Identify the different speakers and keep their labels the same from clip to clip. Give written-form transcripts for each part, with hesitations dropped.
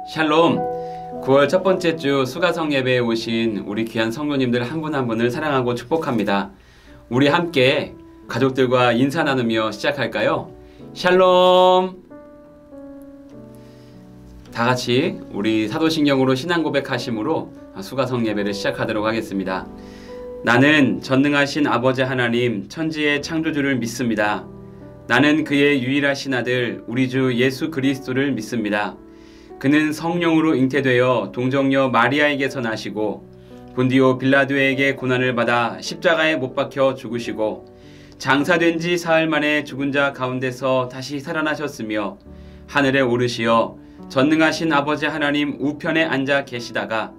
Speaker 1: 샬롬! 9월 첫 번째 주 수가성 예배에 오신 우리 귀한 성도님들 한 분 한 분을 사랑하고 축복합니다. 우리 함께 가족들과 인사 나누며 시작할까요? 샬롬! 다 같이 우리 사도신경으로 신앙 고백하심으로 수가성 예배를 시작하도록 하겠습니다. 나는 전능하신 아버지 하나님 천지의 창조주를 믿습니다. 나는 그의 유일하신 아들 우리 주 예수 그리스도를 믿습니다. 그는 성령으로 잉태되어 동정녀 마리아에게서 나시고 본디오 빌라도에게 고난을 받아 십자가에 못 박혀 죽으시고 장사된 지 사흘 만에 죽은 자 가운데서 다시 살아나셨으며 하늘에 오르시어 전능하신 아버지 하나님 우편에 앉아 계시다가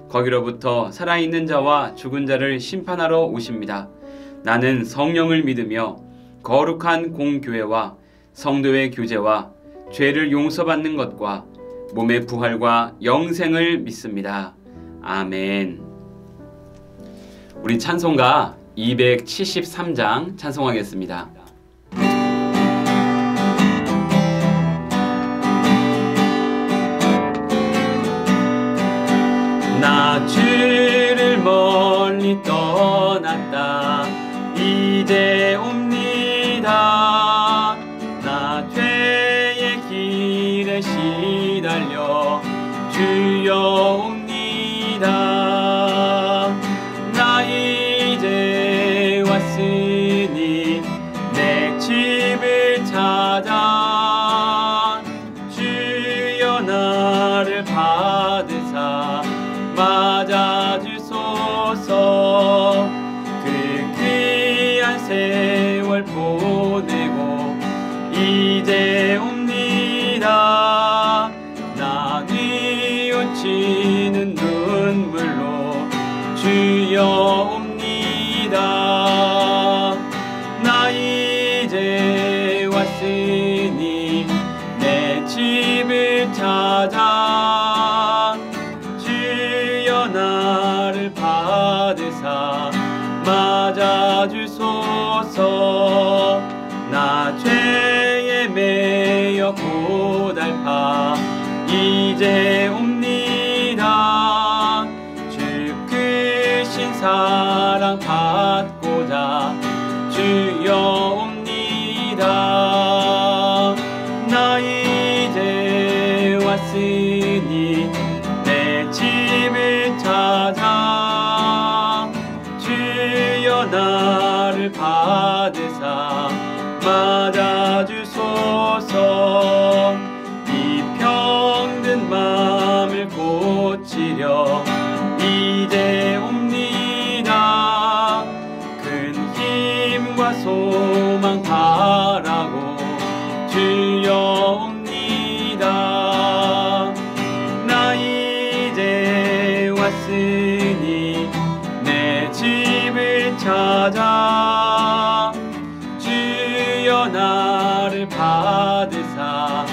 Speaker 1: 거기로부터 살아있는 자와 죽은 자를 심판하러 오십니다. 나는 성령을 믿으며 거룩한 공교회와 성도의 교제와 죄를 용서받는 것과 몸의 부활과 영생을 믿습니다. 아멘. 우리 찬송가 273장 찬송하겠습니다. 나 주를 멀리 떠났다 이제 옵니다. 나 죄의 길에 시달려 주여 옵니다. 나 이제 왔으니 내 집을 찾아 주여 나를 받으사 맞아주소서. 그 귀한 세월 보내고 이제 옵니다. 나 뉘우치는 눈물로 주여 옵니다. 나 이제 왔으니 내 집을 찾아 주여 나를 받으사 맞아주소서. 나 죄에 매여 고달파 이제 옵니다. 주 크신 사랑 받고자 주여 옵니다. 나 이제 왔으니 내 집을 찾아 주여 나를 받으사 맞아주소서. 이 병든 마음을 고치려 이제 옵니다. 큰 힘과 소망 바라고 주여 옵니다. 나 이제 왔으니 내 집을 찾아 주여 나를 받으사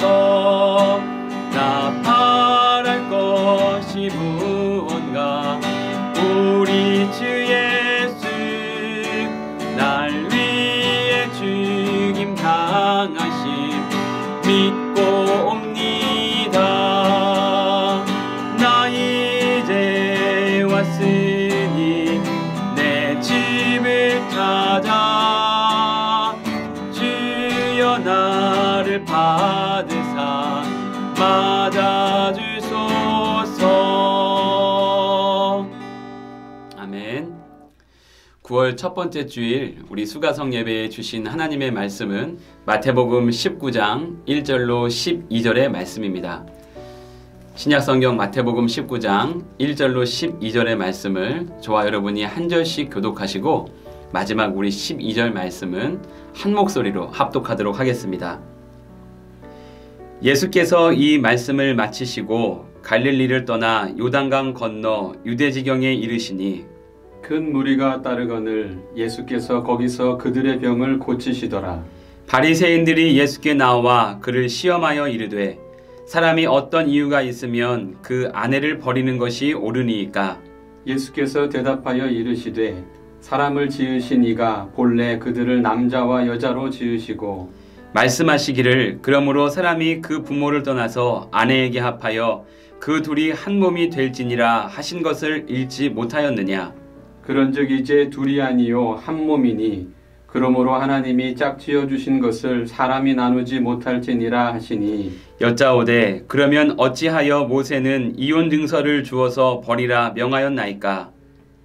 Speaker 1: 맞아주소서. 나 바랄 것이 무언가 우리 주 예수 날 위해 죽임 당하심 믿고 옵니다. 나 이제 왔으니 내 집을 찾아 주여 나를 받으사 맞아주소서. 아멘. 9월 첫 번째 주일 우리 수가성 예배에 주신 하나님의 말씀은 마태복음 19장 1절로 12절의 말씀입니다. 신약성경 마태복음 19장 1절로 12절의 말씀을 저와 여러분이 한 절씩 교독하시고 마지막 우리 12절 말씀은 한 목소리로 합독하도록 하겠습니다. 예수께서 이 말씀을 마치시고 갈릴리를 떠나 요단강 건너 유대지경에 이르시니
Speaker 2: 큰 무리가 따르거늘 예수께서 거기서 그들의 병을 고치시더라.
Speaker 1: 바리새인들이 예수께 나와 그를 시험하여 이르되 사람이 어떤 이유가 있으면 그 아내를 버리는 것이 옳으니이까.
Speaker 2: 예수께서 대답하여 이르시되 사람을 지으신 이가 본래 그들을 남자와 여자로 지으시고
Speaker 1: 말씀하시기를 그러므로 사람이 그 부모를 떠나서 아내에게 합하여 그 둘이 한 몸이 될지니라 하신 것을 읽지 못하였느냐.
Speaker 2: 그런즉 이제 둘이 아니요 한 몸이니 그러므로 하나님이 짝지어 주신 것을 사람이 나누지 못할지니라 하시니
Speaker 1: 여짜오되 그러면 어찌하여 모세는 이혼 증서를 주어서 버리라 명하였나이까.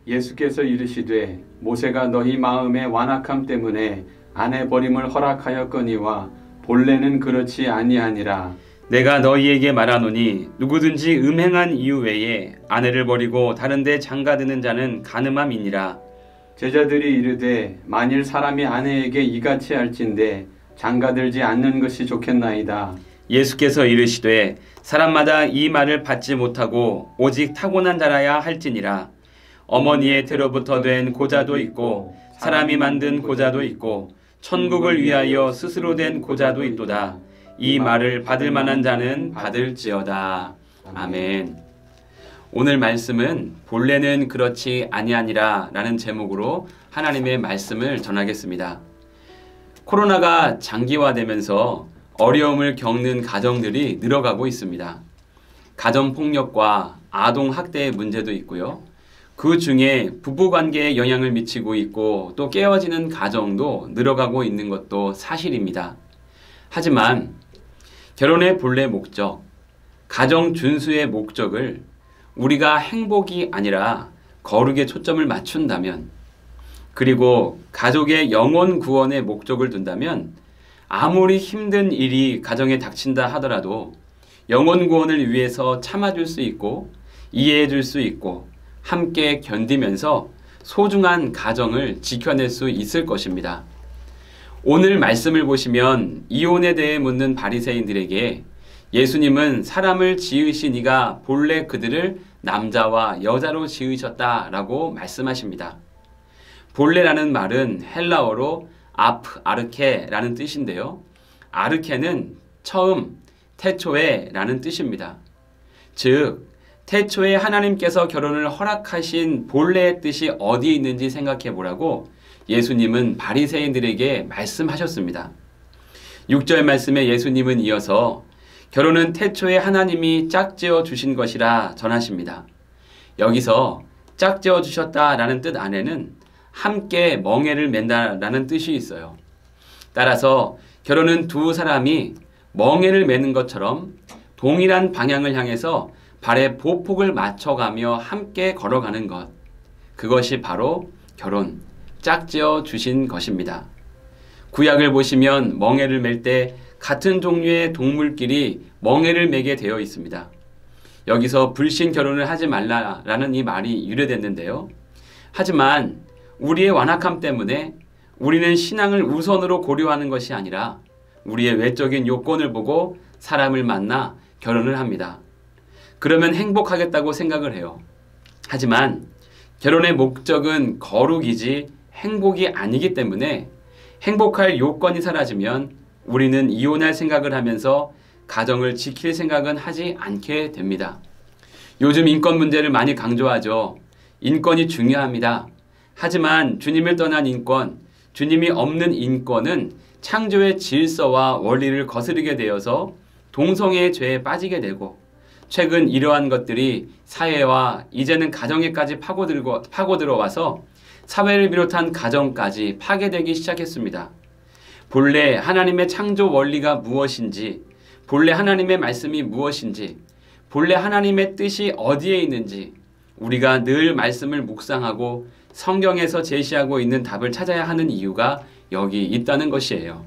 Speaker 2: 예수께서 이르시되 모세가 너희 마음의 완악함 때문에 아내 버림을 허락하였거니와 본래는 그렇지 아니하니라.
Speaker 1: 내가 너희에게 말하노니 누구든지 음행한 이유 외에 아내를 버리고 다른 데 장가드는 자는 간음함이니라.
Speaker 2: 제자들이 이르되 만일 사람이 아내에게 이같이 할진대 장가들지 않는 것이 좋겠나이다.
Speaker 1: 예수께서 이르시되 사람마다 이 말을 받지 못하고 오직 타고난 자라야 할지니라. 어머니의 태로부터 된 고자도 있고 사람이 만든 고자도 있고 천국을 위하여 스스로 된 고자도 있도다. 이 말을 받을 만한 자는 받을지어다. 아멘. 오늘 말씀은 본래는 그렇지 아니하니라 라는 제목으로 하나님의 말씀을 전하겠습니다. 코로나가 장기화되면서 어려움을 겪는 가정들이 늘어가고 있습니다. 가정폭력과 아동학대의 문제도 있고요. 그 중에 부부관계에 영향을 미치고 있고 또 깨어지는 가정도 늘어가고 있는 것도 사실입니다. 하지만 결혼의 본래 목적, 가정 준수의 목적을 우리가 행복이 아니라 거룩에 초점을 맞춘다면, 그리고 가족의 영혼 구원의 목적을 둔다면 아무리 힘든 일이 가정에 닥친다 하더라도 영혼 구원을 위해서 참아줄 수 있고 이해해줄 수 있고 함께 견디면서 소중한 가정을 지켜낼 수 있을 것입니다. 오늘 말씀을 보시면 이혼에 대해 묻는 바리새인들에게 예수님은 사람을 지으신 이가 본래 그들을 남자와 여자로 지으셨다라고 말씀하십니다. 본래라는 말은 헬라어로 아르케라는 뜻인데요. 아르케는 처음, 태초에라는 뜻입니다. 즉 태초에 하나님께서 결혼을 허락하신 본래의 뜻이 어디에 있는지 생각해 보라고 예수님은 바리새인들에게 말씀하셨습니다. 6절 말씀에 예수님은 이어서 결혼은 태초에 하나님이 짝지어 주신 것이라 전하십니다. 여기서 짝지어 주셨다라는 뜻 안에는 함께 멍에를 맨다라는 뜻이 있어요. 따라서 결혼은 두 사람이 멍에를 매는 것처럼 동일한 방향을 향해서 발의 보폭을 맞춰가며 함께 걸어가는 것, 그것이 바로 결혼, 짝지어 주신 것입니다. 구약을 보시면 멍에를 맬 때 같은 종류의 동물끼리 멍에를 매게 되어 있습니다. 여기서 불신 결혼을 하지 말라라는 이 말이 유래됐는데요. 하지만 우리의 완악함 때문에 우리는 신앙을 우선으로 고려하는 것이 아니라 우리의 외적인 요건을 보고 사람을 만나 결혼을 합니다. 그러면 행복하겠다고 생각을 해요. 하지만 결혼의 목적은 거룩이지 행복이 아니기 때문에 행복할 요건이 사라지면 우리는 이혼할 생각을 하면서 가정을 지킬 생각은 하지 않게 됩니다. 요즘 인권 문제를 많이 강조하죠. 인권이 중요합니다. 하지만 주님을 떠난 인권, 주님이 없는 인권은 창조의 질서와 원리를 거스르게 되어서 동성애의 죄에 빠지게 되고 최근 이러한 것들이 사회와 이제는 가정에까지 파고들어와서 사회를 비롯한 가정까지 파괴되기 시작했습니다. 본래 하나님의 창조 원리가 무엇인지, 본래 하나님의 말씀이 무엇인지, 본래 하나님의 뜻이 어디에 있는지 우리가 늘 말씀을 묵상하고 성경에서 제시하고 있는 답을 찾아야 하는 이유가 여기 있다는 것이에요.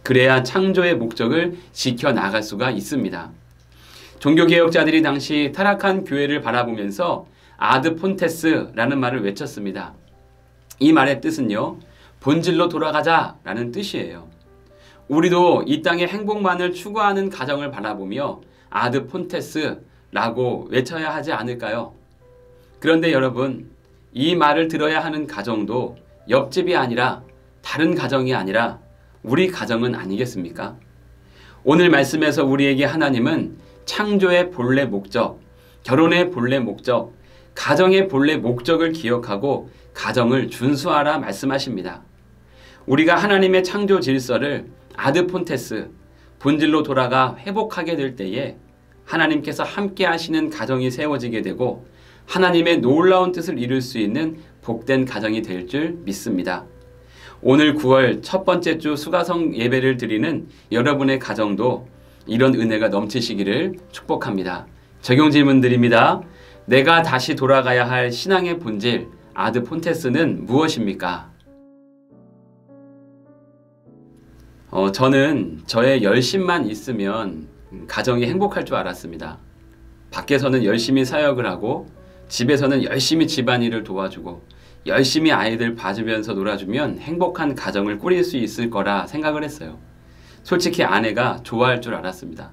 Speaker 1: 그래야 창조의 목적을 지켜나갈 수가 있습니다. 종교개혁자들이 당시 타락한 교회를 바라보면서 아드 폰테스라는 말을 외쳤습니다. 이 말의 뜻은요, 본질로 돌아가자라는 뜻이에요. 우리도 이 땅의 행복만을 추구하는 가정을 바라보며 아드 폰테스라고 외쳐야 하지 않을까요? 그런데 여러분, 이 말을 들어야 하는 가정도 옆집이 아니라 다른 가정이 아니라 우리 가정은 아니겠습니까? 오늘 말씀에서 우리에게 하나님은 창조의 본래 목적, 결혼의 본래 목적, 가정의 본래 목적을 기억하고 가정을 준수하라 말씀하십니다. 우리가 하나님의 창조 질서를 아드폰테스, 본질로 돌아가 회복하게 될 때에 하나님께서 함께 하시는 가정이 세워지게 되고 하나님의 놀라운 뜻을 이룰 수 있는 복된 가정이 될 줄 믿습니다. 오늘 9월 첫 번째 주 수가성 예배를 드리는 여러분의 가정도 이런 은혜가 넘치시기를 축복합니다. 적용 질문 드립니다. 내가 다시 돌아가야 할 신앙의 본질, 아드폰테스는 무엇입니까? 저는 저의 열심만 있으면 가정이 행복할 줄 알았습니다. 밖에서는 열심히 사역을 하고 집에서는 열심히 집안일을 도와주고 열심히 아이들 봐주면서 놀아주면 행복한 가정을 꾸릴 수 있을 거라 생각을 했어요. 솔직히 아내가 좋아할 줄 알았습니다.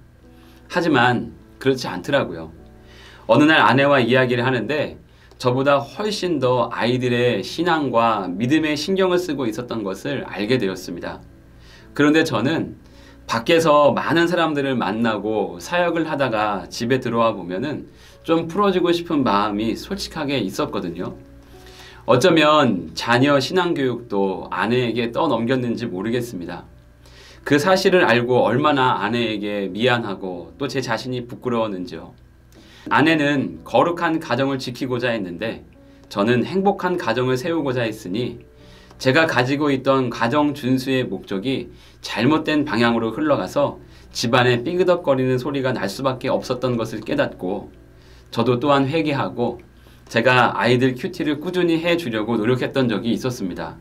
Speaker 1: 하지만 그렇지 않더라고요. 어느 날 아내와 이야기를 하는데 저보다 훨씬 더 아이들의 신앙과 믿음에 신경을 쓰고 있었던 것을 알게 되었습니다. 그런데 저는 밖에서 많은 사람들을 만나고 사역을 하다가 집에 들어와 보면은 좀 풀어주고 싶은 마음이 솔직하게 있었거든요. 어쩌면 자녀 신앙교육도 아내에게 떠넘겼는지 모르겠습니다. 그 사실을 알고 얼마나 아내에게 미안하고 또 제 자신이 부끄러웠는지요. 아내는 거룩한 가정을 지키고자 했는데 저는 행복한 가정을 세우고자 했으니 제가 가지고 있던 가정 준수의 목적이 잘못된 방향으로 흘러가서 집안에 삐그덕거리는 소리가 날 수밖에 없었던 것을 깨닫고 저도 또한 회개하고 제가 아이들 큐티를 꾸준히 해주려고 노력했던 적이 있었습니다.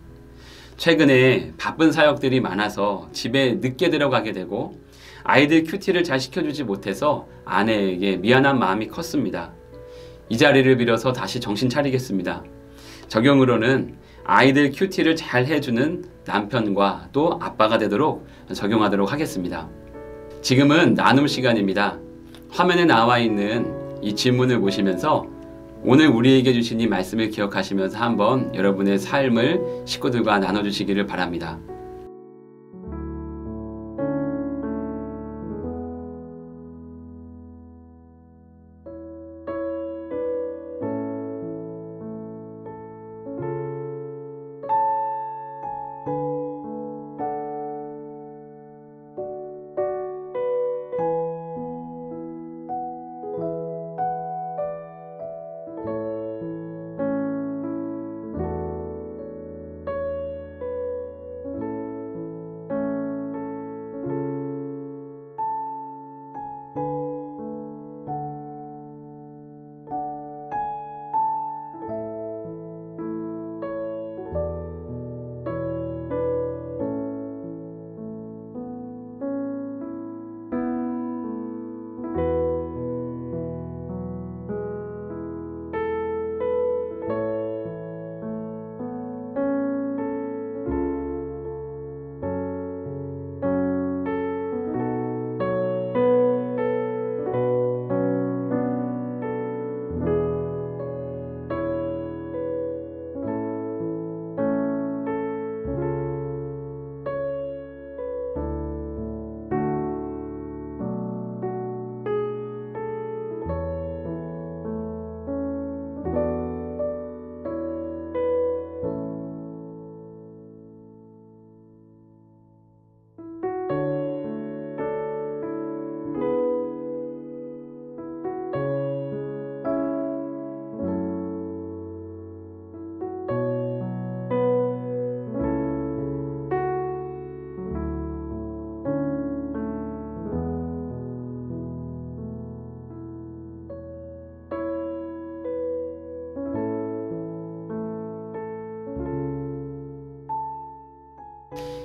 Speaker 1: 최근에 바쁜 사역들이 많아서 집에 늦게 들어가게 되고 아이들 큐티를 잘 시켜주지 못해서 아내에게 미안한 마음이 컸습니다. 이 자리를 빌어서 다시 정신 차리겠습니다. 적용으로는 아이들 큐티를 잘 해주는 남편과 또 아빠가 되도록 적용하도록 하겠습니다. 지금은 나눔 시간입니다. 화면에 나와 있는 이 질문을 보시면서 오늘 우리에게 주신 이 말씀을 기억하시면서 한번 여러분의 삶을 식구들과 나눠주시기를 바랍니다.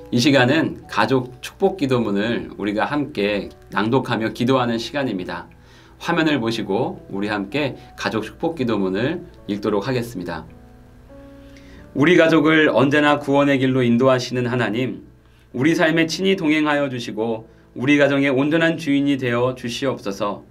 Speaker 1: 이 시간은 가족 축복 기도문을 우리가 함께 낭독하며 기도하는 시간입니다. 화면을 보시고 우리 함께 가족 축복 기도문을 읽도록 하겠습니다. 우리 가족을 언제나 구원의 길로 인도하시는 하나님, 우리 삶에 친히 동행하여 주시고 우리 가정의 온전한 주인이 되어 주시옵소서.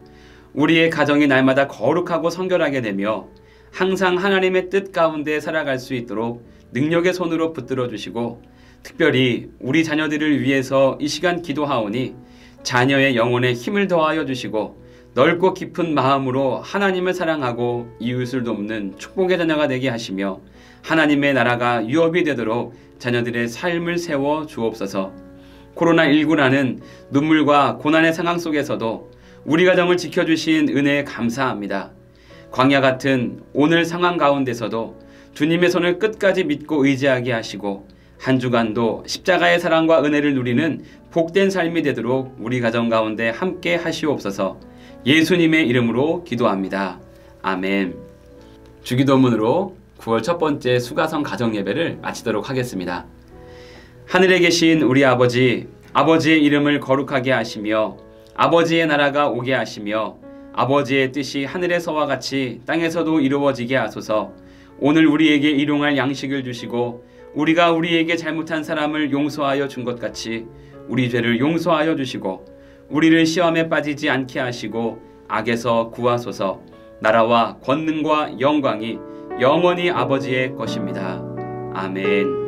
Speaker 1: 우리의 가정이 날마다 거룩하고 성결하게 되며 항상 하나님의 뜻 가운데 살아갈 수 있도록 능력의 손으로 붙들어 주시고 특별히 우리 자녀들을 위해서 이 시간 기도하오니 자녀의 영혼에 힘을 더하여 주시고 넓고 깊은 마음으로 하나님을 사랑하고 이웃을 돕는 축복의 자녀가 되게 하시며 하나님의 나라가 유업이 되도록 자녀들의 삶을 세워 주옵소서. 코로나19라는 눈물과 고난의 상황 속에서도 우리 가정을 지켜주신 은혜에 감사합니다. 광야 같은 오늘 상황 가운데서도 주님의 손을 끝까지 믿고 의지하게 하시고 한 주간도 십자가의 사랑과 은혜를 누리는 복된 삶이 되도록 우리 가정 가운데 함께 하시옵소서. 예수님의 이름으로 기도합니다. 아멘. 주기도문으로 9월 첫 번째 수가성 가정예배를 마치도록 하겠습니다. 하늘에 계신 우리 아버지, 아버지의 이름을 거룩하게 하시며 아버지의 나라가 오게 하시며 아버지의 뜻이 하늘에서와 같이 땅에서도 이루어지게 하소서. 오늘 우리에게 일용할 양식을 주시고 우리가 우리에게 잘못한 사람을 용서하여 준 것 같이 우리 죄를 용서하여 주시고 우리를 시험에 빠지지 않게 하시고 악에서 구하소서. 나라와 권능과 영광이 영원히 아버지의 것입니다. 아멘.